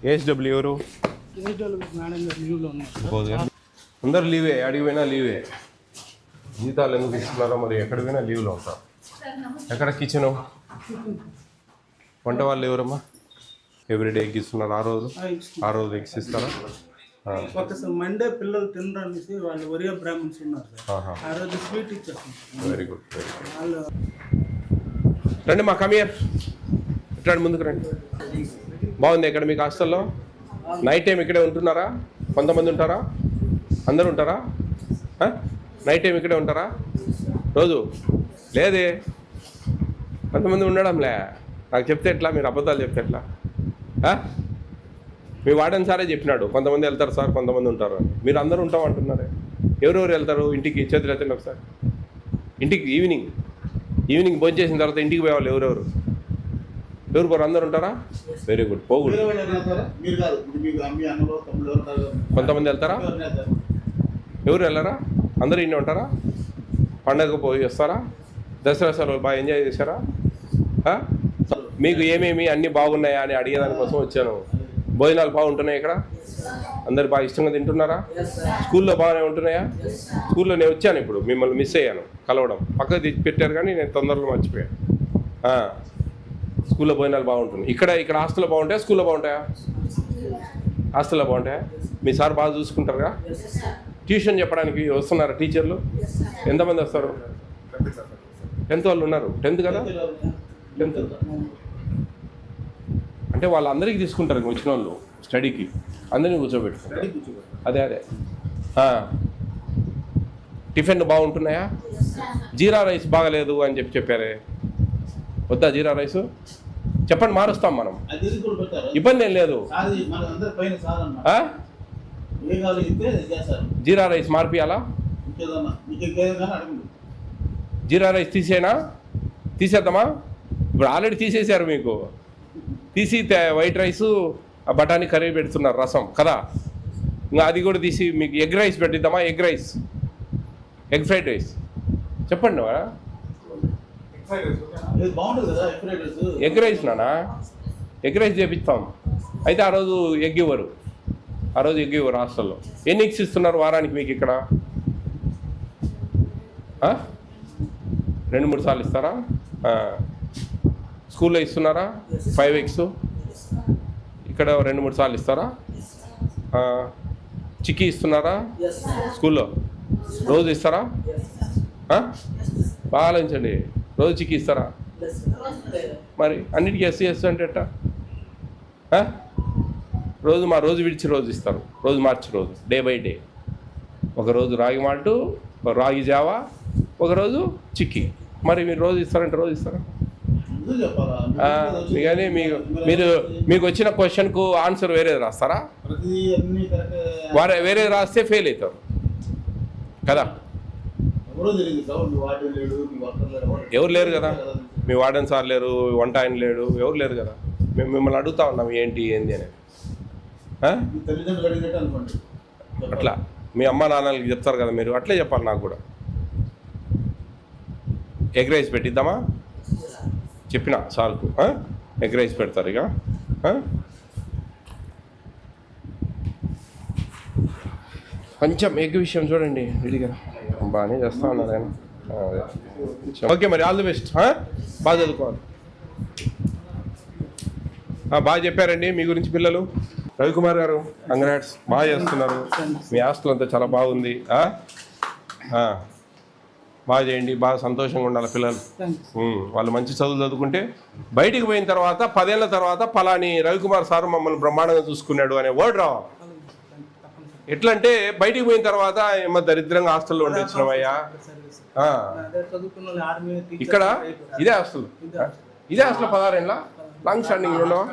ASW ఎవరు? అందరు leeway, అడిగి పోయినా లీవే. జీతాలు ఎందుకు ఇస్తున్నారో మరి, ఎక్కడ పోయినా లీవ్లో ఉంటారు. ఎక్కడ కిచెను, వంట వాళ్ళు ఎవరమ్మా? ఎవ్రీడే ఎగ్ ఇస్తున్నారు. ఆ రోజు ఎగ్స్ ఇస్తారా? మండే పిల్లలు తినడానికి వాళ్ళు ఒరియా బ్రాహ్మణ్స్ ఉన్నారు సార్, ఆ రోజు స్వీట్ ఇచ్చేస్తాం. Very good. రండి మా కమియర్, రండి ముందుకు రండి. బాగుంది ఇక్కడ మీకు హాస్టల్లో? నైట్ టైం ఇక్కడే ఉంటున్నారా? కొంతమంది ఉంటారా? అందరూ ఉంటారా? నైట్ టైం ఇక్కడే ఉంటారా రోజు? లేదే, కొంతమంది ఉండడంలే. నాకు చెప్తే ఎట్లా? మీరు అబద్ధాలు చెప్తే ఎట్లా? మీ వార్డెన్ సారే చెప్పినాడు కొంతమంది వెళ్తారు సార్, కొంతమంది ఉంటారు అని. మీరు అందరూ ఉంటామంటున్నారే. ఎవరెవరు వెళ్తారు ఇంటికి? చేతులు ఎత్తండి ఒకసారి. ఇంటికి ఈవినింగ్ భోజనం చేసిన తర్వాత ఇంటికి పోయేవాళ్ళు ఎవరెవరు పోరు? అందరు ఉంటారా? Very good. పోకూడదు. కొంతమంది వెళ్తారా? ఎవరు వెళ్ళారా? అందరూ ఇన్ని ఉంటారా? పండగ పోయి వస్తారా? దసరా సెలవులు బాగా ఎంజాయ్ చేశారా? మీకు ఏమేమి అన్నీ బాగున్నాయా అని అడిగేదానికోసం వచ్చాను. భోజనాలు బాగుంటున్నాయి ఇక్కడ? అందరు బాగా ఇష్టంగా తింటున్నారా? స్కూల్లో బాగానే ఉంటున్నాయా? స్కూల్లో నేను వచ్చాను, ఇప్పుడు మిమ్మల్ని మిస్ అయ్యాను కలవడం. పక్కకు తెచ్చి పెట్టారు కానీ నేను తొందరలో మర్చిపోయాను. స్కూల్లో భోజనాలు బాగుంటున్నాయి. ఇక్కడ హాస్టల్లో బాగుంటాయా, స్కూల్లో బాగుంటాయా? హాస్టల్లో బాగుంటాయా? మీ సార్ బాగా చూసుకుంటారుగా? ట్యూషన్ చెప్పడానికి వస్తున్నారా టీచర్లు? ఎంతమంది వస్తారు? 10th వాళ్ళు ఉన్నారు. 10th కదా? 10th అంటే వాళ్ళందరికీ తీసుకుంటారు వచ్చిన వాళ్ళు స్టడీకి, అందరినీ కూర్చోబెట్టుకుంటారు. అదే టిఫిన్ బాగుంటున్నాయా? జీరా రైస్ బాగలేదు అని చెప్పారే, వద్దా జీరా రైసు? చెప్పండి, మారుస్తాం మనం, ఇబ్బంది ఏం లేదు. జీరా రైస్ మార్పియాలా? జీరా రైస్ తీసేద్దామా? ఇప్పుడు ఆల్రెడీ తీసేశారు మీకు. తీసి వైట్ రైసు బఠానీ కర్రీ పెడుతున్నారు, రసం కదా. ఇంకా అది కూడా తీసి మీకు ఎగ్ రైస్ పెట్టిద్దామా? ఎగ్ ఫ్రైడ్ రైస్ చెప్పండి. ఎగ్ రైస్ నానా, ఎగ్ రైస్ చేపిస్తాం. అయితే ఆ రోజు ఎగ్ ఇవ్వరు హాస్టల్లో. ఎన్ని ఎగ్స్ ఇస్తున్నారు వారానికి మీకు ఇక్కడ? 2-3 సార్లు ఇస్తారా? స్కూల్లో ఇస్తున్నారా 5 ఎగ్స్? ఇక్కడ 2-3 సార్లు ఇస్తారా? చిక్కీ ఇస్తున్నారా స్కూల్లో? రోజు ఇస్తారా? బాగా ఆలోచించండి. రోజు చిక్కీ ఇస్తారా? మరి అన్నిటికీ ఎస్సీ అంటే ఎట్టా? రోజు విడిచి రోజు ఇస్తారు, రోజు మార్చి రోజు, డే బై డే. ఒకరోజు రాగి మాల్టు, రాగి జావా, ఒకరోజు చిక్కీ. మరి మీరు రోజు ఇస్తారంటే రోజు ఇస్తారా? కానీ మీకు వచ్చిన క్వశ్చన్కు ఆన్సర్ వేరేది రాస్తారా? వేరేది రాస్తే ఫెయిల్ అవుతారు కదా. ఎవరు లేరు కదా, మీ వార్డెన్ సార్ లేరు, వంట ఆయన లేడు, ఎవరు లేరు కదా. మేము మిమ్మల్ని అడుగుతా ఉన్నాం ఏంటి అనేది. అట్లా మీ అమ్మ నాన్నలకి చెప్తారు కదా మీరు, అట్లే చెప్పాలి నాకు కూడా. ఎగ్ రైస్ పెట్టిద్దామా? చెప్పిన సార్కు ఎగ్ రైస్ పెడతారు ఇక. కొంచెం ఎగ్ విషయం చూడండి, విడిగా బాగానే చేస్తా ఉన్నారు ఆయన. ఓకే మరి, ఆల్ ది బెస్ట్. బాగా చదువుకోవాలి. బాగా చెప్పారండి మీ గురించి పిల్లలు. రవికుమార్ గారు, కంగ్రాట్స్, బాగా చేస్తున్నారు. మీ హాస్టల్ అంతా చాలా బాగుంది. బాగా చేయండి, బాగా సంతోషంగా ఉండాలి పిల్లలు. వాళ్ళు మంచి చదువులు చదువుకుంటే బయటికి పోయిన తర్వాత 10 ఏళ్ళ తర్వాత పలాని రవికుమార్ సార్ మమ్మల్ని బ్రహ్మాండంగా చూసుకున్నాడు అనే వర్డ్ రావాలి. ఎట్లా అంటే బయటికి పోయిన తర్వాత ఏమో దరిద్రంగా హాస్టల్లో ఉండి వచ్చినామయ్యా. ఇక్కడ ఇదే హాస్టల్ 16 ఏళ్ళ లాంగ్ స్టాండింగ్ ఉండవా?